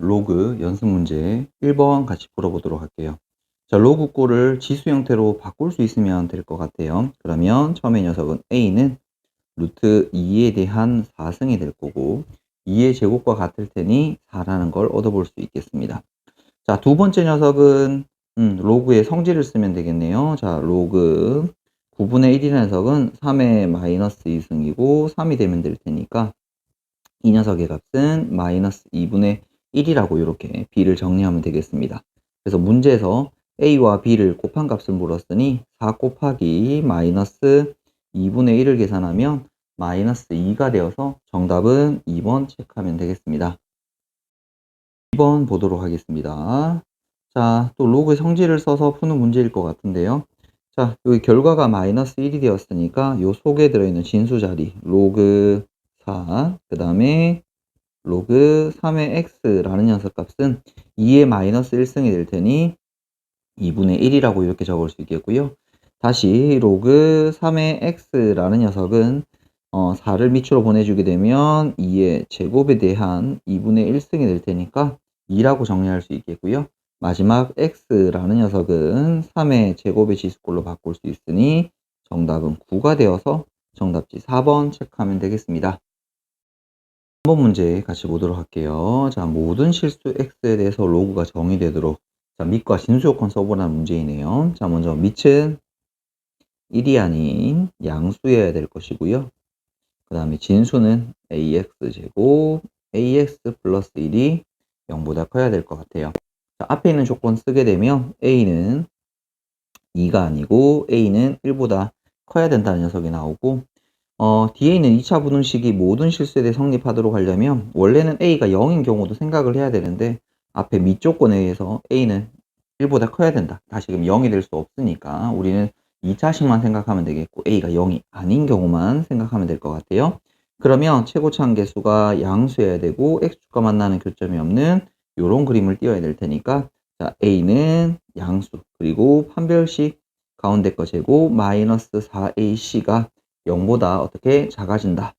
로그 연습 문제 1번 같이 풀어보도록 할게요. 자, 로그 꼴을 지수 형태로 바꿀 수 있으면 될 것 같아요. 그러면 처음에 녀석은 a는 루트 2에 대한 4승이 될 거고 2의 제곱과 같을 테니 4라는 걸 얻어볼 수 있겠습니다. 자, 두 번째 녀석은 로그의 성질을 쓰면 되겠네요. 자, 로그 9분의 1이라는 녀석은 3의 마이너스 2승이고 3이 되면 될 테니까 이 녀석의 값은 마이너스 2분의 1이라고 이렇게 b를 정리하면 되겠습니다. 그래서 문제에서 a와 b를 곱한 값을 물었으니 4 곱하기 마이너스 2분의 1을 계산하면 마이너스 2가 되어서 정답은 2번 체크하면 되겠습니다. 2번 보도록 하겠습니다. 자, 또 로그의 성질을 써서 푸는 문제일 것 같은데요. 자, 여기 결과가 마이너스 1이 되었으니까 요 속에 들어있는 진수 자리 로그 4, 그 다음에 로그 3의 x라는 녀석 값은 2의 마이너스 1승이 될 테니 2분의 1이라고 이렇게 적을 수 있겠고요. 다시 로그 3의 x라는 녀석은 4를 밑으로 보내주게 되면 2의 제곱에 대한 2분의 1승이 될 테니까 2라고 정리할 수 있겠고요. 마지막 x라는 녀석은 3의 제곱의 지수꼴로 바꿀 수 있으니 정답은 9가 되어서 정답지 4번 체크하면 되겠습니다. 3번 문제 같이 보도록 할게요. 자, 모든 실수 x에 대해서 로그가 정의되도록 자, 밑과 진수 요건 써보라는 문제이네요. 자, 먼저 밑은 1이 아닌 양수여야 될 것이고요. 그 다음에 진수는 ax제곱 ax 플러스 1이 0보다 커야 될 것 같아요. 자, 앞에 있는 조건 쓰게 되면 a는 2가 아니고 a는 1보다 커야 된다는 녀석이 나오고 뒤에 있는 2차 분음식이 모든 실수에 대해 성립하도록 하려면 원래는 a가 0인 경우도 생각을 해야 되는데 앞에 밑조건에 의해서 a는 1보다 커야 된다. 다시금 0이 될 수 없으니까 우리는 2차식만 생각하면 되겠고 a가 0이 아닌 경우만 생각하면 될 것 같아요. 그러면 최고차 한계수가 양수여야 되고 x축과 만나는 교점이 없는 이런 그림을 띄워야 될 테니까 자, a는 양수 그리고 판별식 가운데 거 제곱 마이너스 4ac가 0보다 어떻게 작아진다.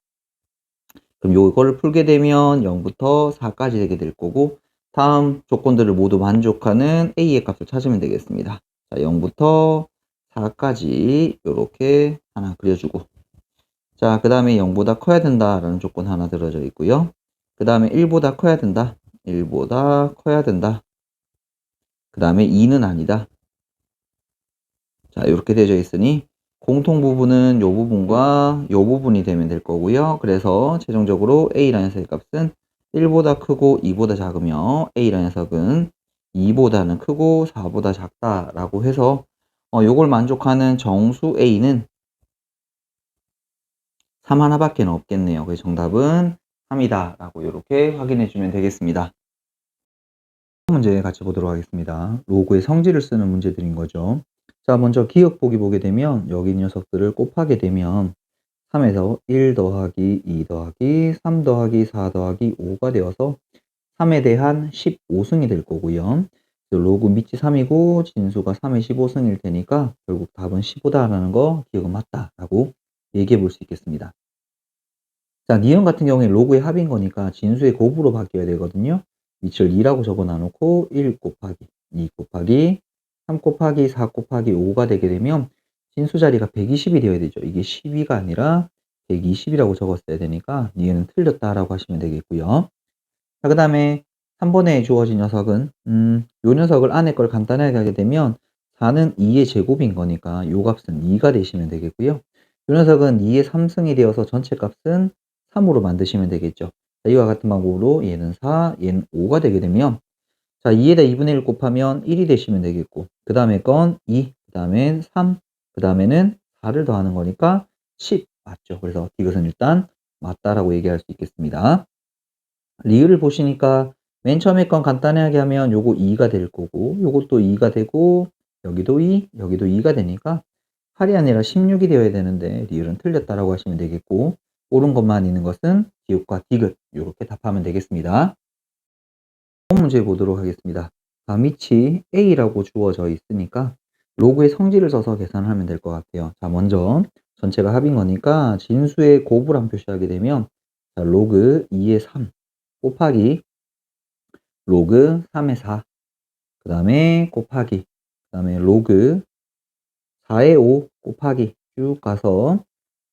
그럼 요거를 풀게 되면 0부터 4까지 되게 될 거고 다음 조건들을 모두 만족하는 a의 값을 찾으면 되겠습니다. 자, 0부터 4까지 이렇게 하나 그려주고 자, 그 다음에 0보다 커야 된다라는 조건 하나 들어져 있고요. 그 다음에 1보다 커야 된다. 1보다 커야 된다. 그 다음에 2는 아니다. 자, 이렇게 되어져 있으니 공통 부분은 요 부분과 요 부분이 되면 될 거고요. 그래서 최종적으로 A라는 녀석의 값은 1보다 크고 2보다 작으며 A라는 녀석은 2보다는 크고 4보다 작다라고 해서 요걸 만족하는 정수 A는 3 하나밖에 없겠네요. 그래서 정답은 3이다 라고 이렇게 확인해 주면 되겠습니다. 문제 같이 보도록 하겠습니다. 로그의 성질을 쓰는 문제들인 거죠. 자, 먼저 기억 보기 보게 되면 여기 녀석들을 곱하게 되면 3에서 1 더하기 2 더하기 3 더하기 4 더하기 5가 되어서 3에 대한 15승이 될 거고요. 로그 밑이 3이고 진수가 3의 15승일 테니까 결국 답은 15다라는 거 기억은 맞다라고 얘기해 볼 수 있겠습니다. 자, 니은 같은 경우에 로그의 합인 거니까 진수의 곱으로 바뀌어야 되거든요. 밑을 2라고 적어 놔놓고 1 곱하기 2 곱하기 3 곱하기 4 곱하기 5가 되게 되면 진수 자리가 120이 되어야 되죠. 이게 12가 아니라 120이라고 적었어야 되니까 니은은 틀렸다라고 하시면 되겠고요. 자, 그 다음에 3번에 주어진 녀석은 요 녀석을 안에 걸 간단하게 하게 되면 4는 2의 제곱인 거니까 요 값은 2가 되시면 되겠고요. 요 녀석은 2의 3승이 되어서 전체 값은 3으로 만드시면 되겠죠. 자, 이와 같은 방법으로 얘는 4, 얘는 5가 되게 되면 자, 2에다 2분의 1 곱하면 1이 되시면 되겠고 그 다음에 건 2, 그 다음엔 3, 그 다음에는 4를 더하는 거니까 10 맞죠. 그래서 이것은 일단 맞다라고 얘기할 수 있겠습니다. 리을을 보시니까 맨 처음에 건 간단하게 하면 요거 2가 될 거고 요것도 2가 되고 여기도 2, 여기도 2가 되니까 8이 아니라 16이 되어야 되는데 리을은 틀렸다라고 하시면 되겠고 옳은 것만 있는 것은 디귿과 디귿 이렇게 답하면 되겠습니다. 다음 문제 보도록 하겠습니다. 밑이 A라고 주어져 있으니까 로그의 성질을 써서 계산하면 될 것 같아요. 자, 먼저 전체가 합인 거니까 진수의 곱을 한 표시하게 되면 자, 로그 2의 3 곱하기 로그 3의 4, 그 다음에 곱하기, 그 다음에 로그 4의 5 곱하기 쭉 가서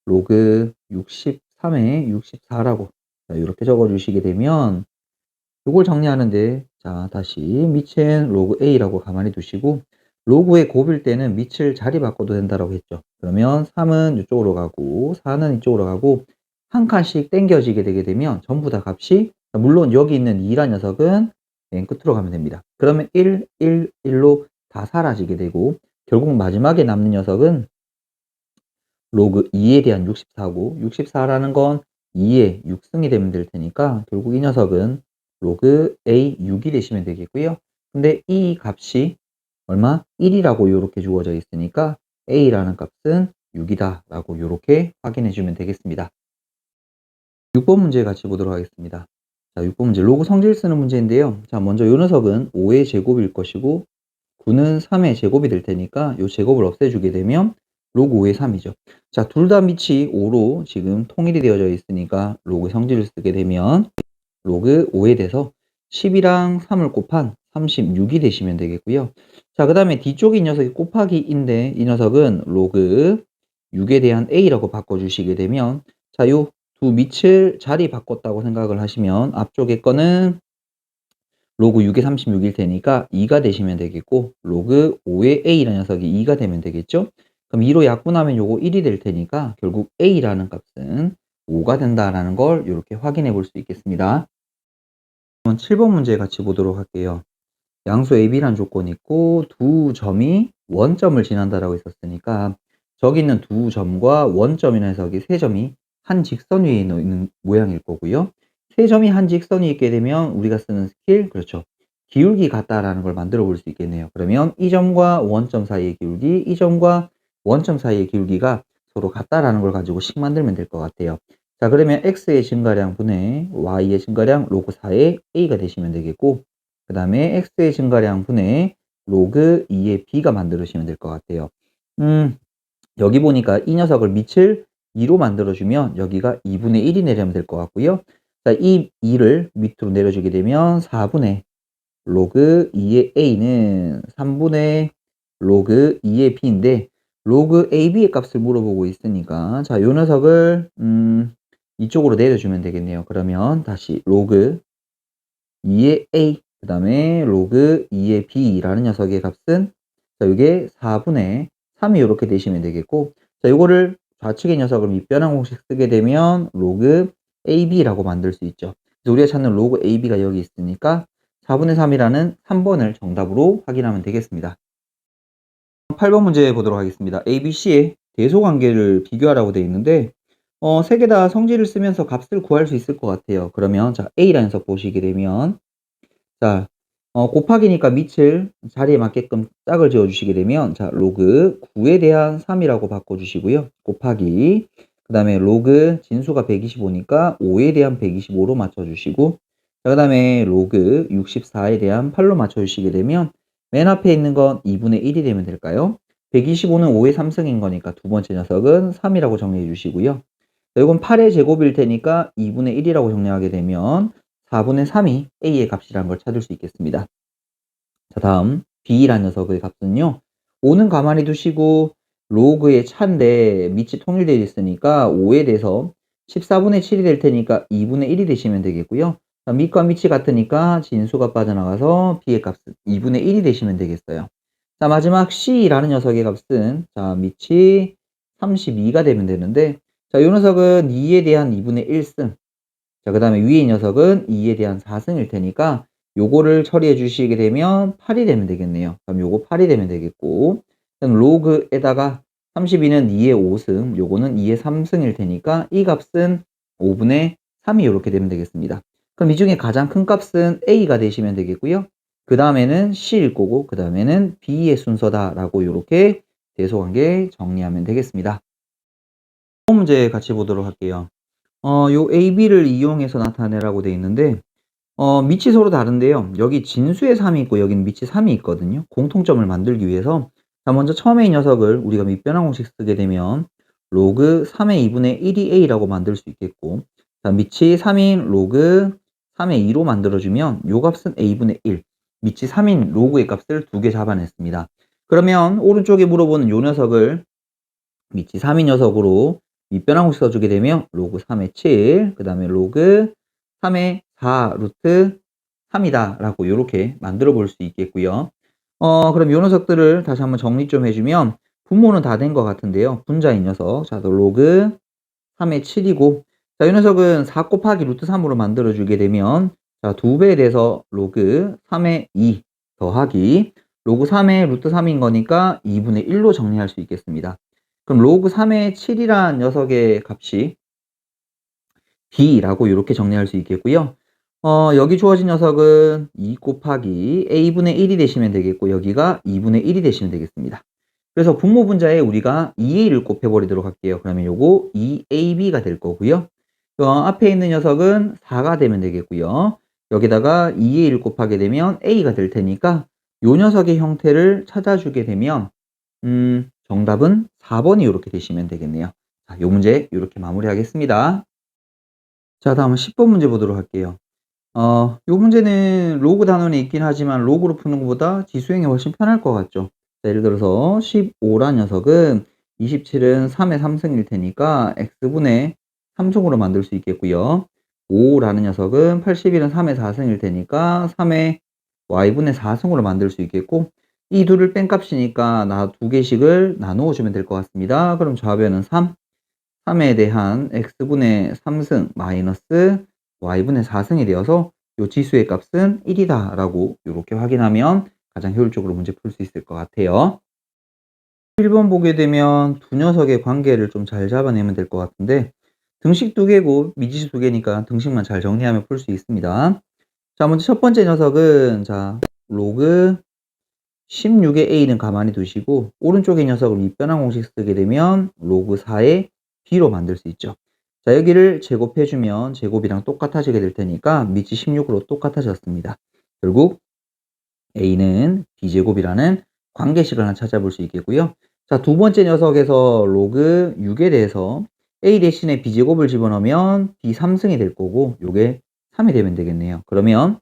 로그 63의 64라고 이렇게 적어주시게 되면 이걸 정리하는데, 자 다시 밑은 로그 A라고 가만히 두시고 로그에 곱일 때는 밑을 자리 바꿔도 된다라고 했죠. 그러면 3은 이쪽으로 가고 4는 이쪽으로 가고 한 칸씩 당겨지게 되게 되면 전부 다 값이, 물론 여기 있는 2란 녀석은 맨 끝으로 가면 됩니다. 그러면 1, 1, 1로 다 사라지게 되고 결국 마지막에 남는 녀석은 로그 2에 대한 64고 64라는 건 2의 6승이 되면 될 테니까 결국 이 녀석은 로그 A 6이 되시면 되겠고요. 근데 이 값이 얼마? 1이라고 이렇게 주어져 있으니까 A라는 값은 6이다 라고 이렇게 확인해 주면 되겠습니다. 6번 문제 같이 보도록 하겠습니다. 자, 6번 문제 로그 성질 쓰는 문제인데요. 자, 먼저 이 녀석은 5의 제곱일 것이고 9는 3의 제곱이 될 테니까 이 제곱을 없애주게 되면 로그 5의 3이죠. 자, 둘 다 밑이 5로 지금 통일이 되어져 있으니까 로그 성질을 쓰게 되면 로그 5에 대해서 10이랑 3을 곱한 36이 되시면 되겠고요. 자, 그 다음에 뒤쪽에 이 녀석이 곱하기인데 이 녀석은 로그 6에 대한 a라고 바꿔주시게 되면 자, 요 두 밑을 자리 바꿨다고 생각을 하시면 앞쪽에 거는 로그 6의 36일 테니까 2가 되시면 되겠고 로그 5의 a라는 녀석이 2가 되면 되겠죠. 그럼 2로 약분하면 요거 1이 될 테니까 결국 a라는 값은 5가 된다라는 걸 이렇게 확인해 볼 수 있겠습니다. 그럼 7번 문제 같이 보도록 할게요. 양수 AB라는 조건이 있고 두 점이 원점을 지난다라고 했었으니까 저기 있는 두 점과 원점이라는 녀석이 세 점이 한 직선 위에 있는 모양일 거고요. 세 점이 한 직선 위에 있게 되면 우리가 쓰는 스킬, 그렇죠. 기울기 같다라는 걸 만들어 볼 수 있겠네요. 그러면 이 점과 원점 사이의 기울기, 이 점과 원점 사이의 기울기가 서로 같다라는 걸 가지고 식 만들면 될 것 같아요. 자, 그러면 x의 증가량 분의 y의 증가량 로그 4의 a가 되시면 되겠고 그 다음에 x의 증가량 분의 로그 2의 b가 만들어주시면 될 것 같아요. 여기 보니까 이 녀석을 밑을 2로 만들어주면 여기가 2분의 1이 내려면 될 것 같고요. 자, 이 2를 밑으로 내려주게 되면 4분의 로그 2의 a는 3분의 로그 2의 b인데 로그 ab의 값을 물어보고 있으니까 자, 요 녀석을 이쪽으로 내려주면 되겠네요. 그러면 다시 로그 2의 a 그 다음에 로그 2의 b라는 녀석의 값은 자, 이게 4분의 3이 이렇게 되시면 되겠고 자, 요거를 좌측의 녀석을 밑변환 공식 쓰게 되면 로그 ab라고 만들 수 있죠. 우리가 찾는 로그 ab가 여기 있으니까 4분의 3이라는 3번을 정답으로 확인하면 되겠습니다. 8번 문제 보도록 하겠습니다. A, B, C의 대소관계를 비교하라고 되어 있는데 세 개 다 성질을 쓰면서 값을 구할 수 있을 것 같아요. 그러면 자, A라는 녀석 보시게 되면 자, 곱하기니까 밑을 자리에 맞게끔 짝을 지어 주시게 되면 자, 로그 9에 대한 3이라고 바꿔 주시고요. 곱하기 그 다음에 로그 진수가 125니까 5에 대한 125로 맞춰 주시고 그 다음에 로그 64에 대한 8로 맞춰 주시게 되면 맨 앞에 있는 건 2분의 1이 되면 될까요? 125는 5의 3승인 거니까 두 번째 녀석은 3이라고 정리해 주시고요. 이건 8의 제곱일 테니까 2분의 1이라고 정리하게 되면 4분의 3이 A의 값이라는 걸 찾을 수 있겠습니다. 자, 다음 B라는 녀석의 값은요. 5는 가만히 두시고 로그의 차인데 밑이 통일되어 있으니까 5에 대해서 14분의 7이 될 테니까 2분의 1이 되시면 되겠고요. 자, 밑과 밑이 같으니까 진수가 빠져나가서 B의 값은 2분의 1이 되시면 되겠어요. 자, 마지막 C라는 녀석의 값은 자, 밑이 32가 되면 되는데 자, 이 녀석은 2에 대한 2분의 1승 자, 그 다음에 위의 녀석은 2에 대한 4승일 테니까 요거를 처리해 주시게 되면 8이 되면 되겠네요. 그럼 요거 8이 되면 되겠고 그럼 로그에다가 32는 2의 5승 요거는 2의 3승일 테니까 이 값은 5분의 3이 이렇게 되면 되겠습니다. 그럼 이 중에 가장 큰 값은 A가 되시면 되겠고요. 그 다음에는 C일 거고 그 다음에는 B의 순서다라고 이렇게 대소관계 정리하면 되겠습니다. 다음 문제 같이 보도록 할게요. 요 AB를 이용해서 나타내라고 되어 있는데 밑이 서로 다른데요. 여기 진수의 3이 있고 여기는 밑이 3이 있거든요. 공통점을 만들기 위해서 자, 먼저 처음에 이 녀석을 우리가 밑변환 공식 쓰게 되면 로그 3의 2분의 1이 A라고 만들 수 있겠고 자, 밑이 3인 로그 3의 2로 만들어주면 요 값은 a분의 1, 밑이 3인 로그의 값을 2개 잡아냈습니다. 그러면 오른쪽에 물어보는 요 녀석을 밑이 3인 녀석으로 밑변환공식 써주게 되면 로그 3의 7, 그 다음에 로그 3의 4 루트 3이다 라고 이렇게 만들어 볼 수 있겠고요. 그럼 요 녀석들을 다시 한번 정리 좀 해주면 분모는 다 된 것 같은데요. 분자인 녀석, 자, 로그 3의 7이고, 자, 이 녀석은 4 곱하기 루트 3으로 만들어주게 되면, 자, 2배에 대해서 로그 3의 2 더하기, 로그 3의 루트 3인 거니까 2분의 1로 정리할 수 있겠습니다. 그럼 로그 3의 7이란 녀석의 값이 b라고 이렇게 정리할 수 있겠고요. 여기 주어진 녀석은 2 곱하기 a분의 1이 되시면 되겠고, 여기가 2분의 1이 되시면 되겠습니다. 그래서 분모 분자에 우리가 2a를 곱해버리도록 할게요. 그러면 요거 2ab가 될 거고요. 앞에 있는 녀석은 4가 되면 되겠고요. 여기다가 2a를 곱하게 되면 a가 될 테니까 요 녀석의 형태를 찾아주게 되면 정답은 4번이 이렇게 되시면 되겠네요. 자, 요 문제 이렇게 마무리하겠습니다. 자, 다음은 10번 문제 보도록 할게요. 요 문제는 로그 단원에 있긴 하지만 로그로 푸는 것보다 지수형이 훨씬 편할 것 같죠. 자, 예를 들어서 15란 녀석은 27은 3의 3승일 테니까 x분의 3승으로 만들 수 있겠고요. 5라는 녀석은 81은 3의 4승일 테니까 3의 y분의 4승으로 만들 수 있겠고, 이 둘을 뺀 값이니까 나 두 개씩을 나누어 주면 될 것 같습니다. 그럼 좌변은 3, 3에 대한 x분의 3승 마이너스 y분의 4승이 되어서 이 지수의 값은 1이다 라고 이렇게 확인하면 가장 효율적으로 문제 풀 수 있을 것 같아요. 1번 보게 되면 두 녀석의 관계를 좀 잘 잡아내면 될 것 같은데, 등식 두 개고 미지수 두 개니까 등식만 잘 정리하면 풀 수 있습니다. 자, 먼저 첫 번째 녀석은 자 로그 16의 a는 가만히 두시고 오른쪽의 녀석을 밑변환 공식 쓰게 되면 로그 4의 b로 만들 수 있죠. 자, 여기를 제곱해주면 제곱이랑 똑같아지게 될 테니까 밑이 16으로 똑같아졌습니다. 결국 a는 b제곱이라는 관계식을 하나 찾아볼 수 있겠고요. 자, 두 번째 녀석에서 로그 6에 대해서 a 대신에 b제곱을 집어넣으면 b 3승이 될 거고 요게 3이 되면 되겠네요. 그러면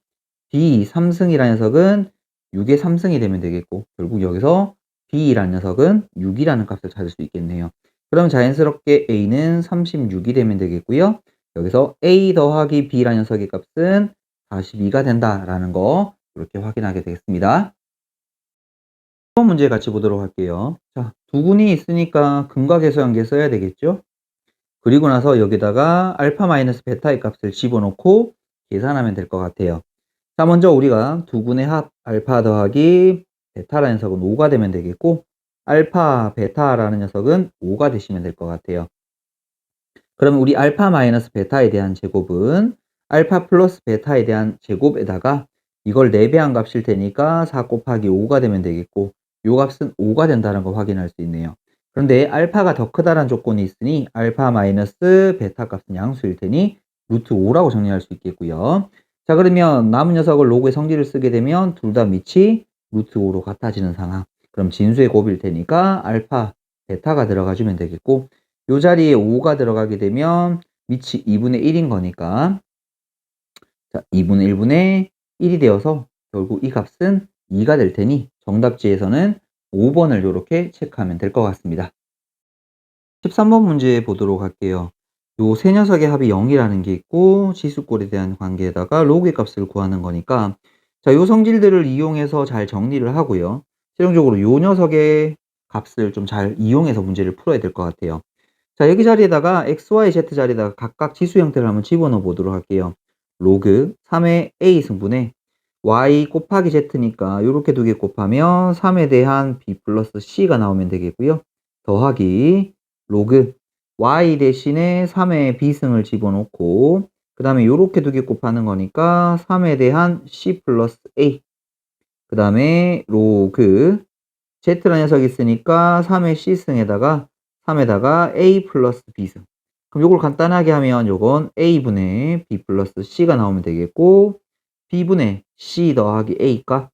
b 3승이라는 녀석은 6의 3승이 되면 되겠고, 결국 여기서 b라는 녀석은 6이라는 값을 찾을 수 있겠네요. 그럼 자연스럽게 a는 36이 되면 되겠고요. 여기서 a 더하기 b라는 녀석의 값은 42가 된다라는 거 이렇게 확인하게 되겠습니다. 1번 문제 같이 보도록 할게요. 자, 두 군이 있으니까 근각계수관계 써야 되겠죠? 그리고 나서 여기다가 알파 마이너스 베타의 값을 집어넣고 계산하면 될 것 같아요. 자, 먼저 우리가 두 군의 합 알파 더하기 베타라는 녀석은 5가 되면 되겠고, 알파 베타라는 녀석은 5가 되시면 될 것 같아요. 그러면 우리 알파 마이너스 베타에 대한 제곱은 알파 플러스 베타에 대한 제곱에다가 이걸 4배한 값일 테니까 4 곱하기 5가 되면 되겠고, 요 값은 5가 된다는 걸 확인할 수 있네요. 그런데 알파가 더 크다는 조건이 있으니 알파 마이너스 베타 값은 양수일 테니 루트 5라고 정리할 수 있겠고요. 자, 그러면 남은 녀석을 로그의 성질을 쓰게 되면 둘 다 밑이 루트 5로 같아지는 상황. 그럼 진수의 곱일 테니까 알파 베타가 들어가주면 되겠고, 요 자리에 5가 들어가게 되면 밑이 2분의 1인 거니까, 자, 2분의 1분의 1이 되어서 결국 이 값은 2가 될 테니 정답지에서는 5번을 이렇게 체크하면 될 것 같습니다. 13번 문제 보도록 할게요. 요 세 녀석의 합이 0이라는 게 있고 지수꼴에 대한 관계에다가 로그의 값을 구하는 거니까, 자, 요 성질들을 이용해서 잘 정리를 하고요. 최종적으로 요 녀석의 값을 좀 잘 이용해서 문제를 풀어야 될 것 같아요. 자, 여기 자리에다가 x, y, z 자리에다가 각각 지수 형태를 한번 집어넣어 보도록 할게요. 로그 3의 a 승분의 y 곱하기 z니까 요렇게 두 개 곱하면 3에 대한 b 플러스 c가 나오면 되겠고요. 더하기 로그 y 대신에 3의 b승을 집어넣고 그 다음에 요렇게 두 개 곱하는 거니까 3에 대한 c 플러스 a, 그 다음에 로그 z라는 녀석이 있으니까 3의 c승에다가 3에다가 a 플러스 b승. 그럼 요걸 간단하게 하면 요건 a분의 b 플러스 c가 나오면 되겠고, b분의 c 더하기 a가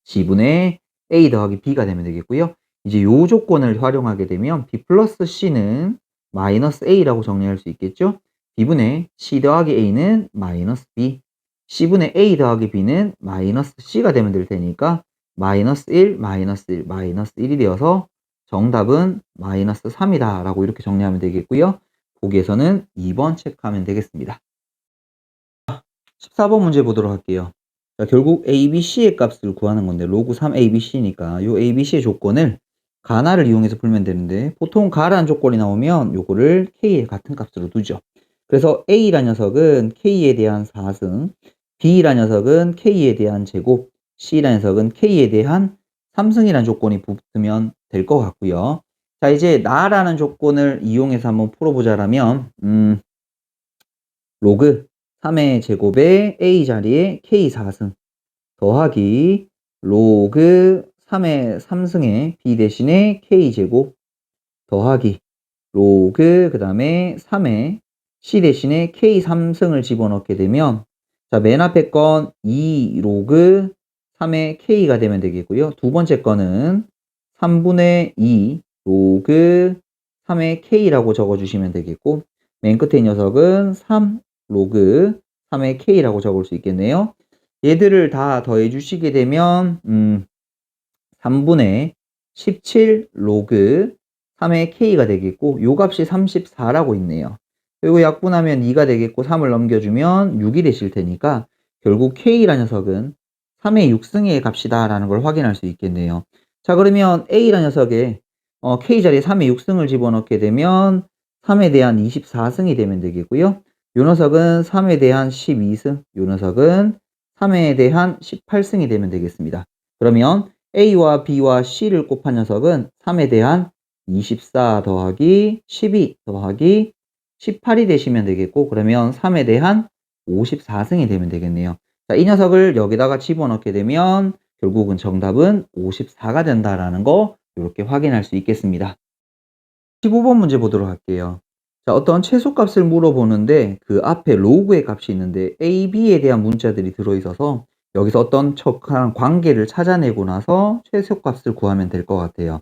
c분의 a 더하기 b가 되면 되겠고요. 이제 요 조건을 활용하게 되면 b 플러스 c는 마이너스 a라고 정리할 수 있겠죠. B분의 C 더하기 A는 마이너스 B, C분의 A 더하기 B는 마이너스 C가 되면 될 테니까 마이너스 1, 마이너스 1, 마이너스 1이 되어서 정답은 마이너스 3이다 라고 이렇게 정리하면 되겠고요. 보기에서는 2번 체크하면 되겠습니다. 14번 문제 보도록 할게요. 자, 결국 ABC의 값을 구하는 건데 로그 3ABC니까 이 ABC의 조건을 가나를 이용해서 풀면 되는데 보통 가라는 조건이 나오면 요거를 K의 같은 값으로 두죠. 그래서 A라는 녀석은 K에 대한 4승, B라는 녀석은 K에 대한 제곱, C라는 녀석은 K에 대한 3승이라는 조건이 붙으면 될 것 같고요. 자, 이제 나라는 조건을 이용해서 한번 풀어보자라면 로그 3의 제곱에 A 자리에 K 4승 더하기 로그 3의 3승에 B 대신에 K 제곱 더하기 로그 그 다음에 3의 C 대신에 K 3승을 집어넣게 되면 자, 맨 앞에 건 2 로그 3의 K가 되면 되겠고요. 두 번째 거는 3분의 2 로그 3의 K라고 적어주시면 되겠고 맨 끝에 이 녀석은 3 로그 3의 K라고 적을 수 있겠네요. 얘들을 다 더해 주시게 되면 3분의 17 로그 3의 K가 되겠고 요 값이 34라고 있네요. 그리고 약분하면 2가 되겠고 3을 넘겨주면 6이 되실 테니까 결국 K라는 녀석은 3의 6승의 값이다 라는 걸 확인할 수 있겠네요. 자, 그러면 A라는 녀석에 K 자리에 3의 6승을 집어넣게 되면 3에 대한 24승이 되면 되겠고요. 요 녀석은 3에 대한 12승, 요 녀석은 3에 대한 18승이 되면 되겠습니다. 그러면 A와 B와 C를 곱한 녀석은 3에 대한 24 더하기 12 더하기 18이 되시면 되겠고 그러면 3에 대한 54승이 되면 되겠네요. 자, 이 녀석을 여기다가 집어넣게 되면 결국은 정답은 54가 된다라는 거 이렇게 확인할 수 있겠습니다. 15번 문제 보도록 할게요. 자, 어떤 최소값을 물어보는데 그 앞에 로그의 값이 있는데 A, B에 대한 문자들이 들어있어서 여기서 어떤 척한 관계를 찾아내고 나서 최소값을 구하면 될 것 같아요.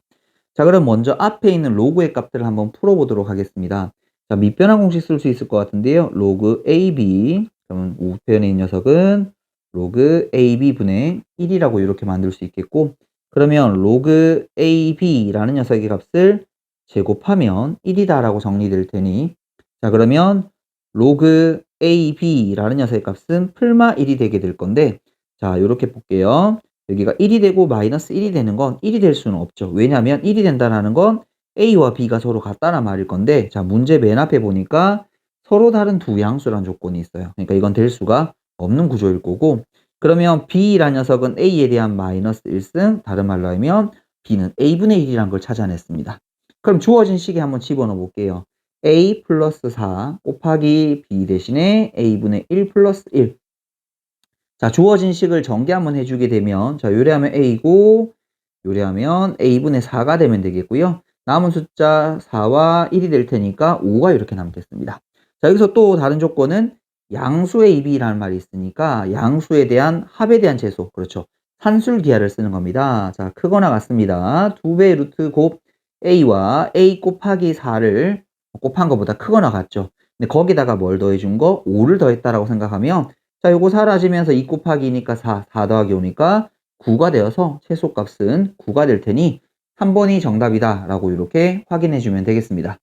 자, 그럼 먼저 앞에 있는 로그의 값들을 한번 풀어보도록 하겠습니다. 자, 밑변환 공식 쓸 수 있을 것 같은데요. 로그 AB, 그러면 우편에 있는 녀석은 로그 AB분의 1이라고 이렇게 만들 수 있겠고 그러면 로그 AB라는 녀석의 값을 제곱하면 1이다 라고 정리될 테니 자, 그러면 로그 AB라는 녀석의 값은 풀마 1이 되게 될 건데 자, 이렇게 볼게요. 여기가 1이 되고 마이너스 1이 되는 건 1이 될 수는 없죠. 왜냐하면 1이 된다는 건 A와 B가 서로 같다는 말일 건데 자, 문제 맨 앞에 보니까 서로 다른 두 양수라는 조건이 있어요. 그러니까 이건 될 수가 없는 구조일 거고 그러면 B라는 녀석은 A에 대한 마이너스 1승 다른 말로 하면 B는 A분의 1이라는 걸 찾아냈습니다. 그럼 주어진 식에 한번 집어넣어 볼게요. A 플러스 4 곱하기 B 대신에 A분의 1 플러스 1. 자, 주어진 식을 전개 한번 해주게 되면 자, 요리하면 A고 요리하면 A분의 4가 되면 되겠고요. 남은 숫자 4와 1이 될 테니까 5가 이렇게 남겠습니다. 자, 여기서 또 다른 조건은 양수의 입이라는 말이 있으니까 양수에 대한 합에 대한 제소, 그렇죠. 산술 기하를 쓰는 겁니다. 자, 크거나 같습니다. 2배 루트 곱 A와 A 곱하기 4를 곱한 것보다 크거나 같죠. 근데 거기다가 뭘 더해준 거? 5를 더했다라고 생각하면 자, 요거 사라지면서 2 곱하기 2니까 4 더하기 5니까 9가 되어서 최소값은 9가 될 테니 3번이 정답이다 라고 이렇게 확인해 주면 되겠습니다.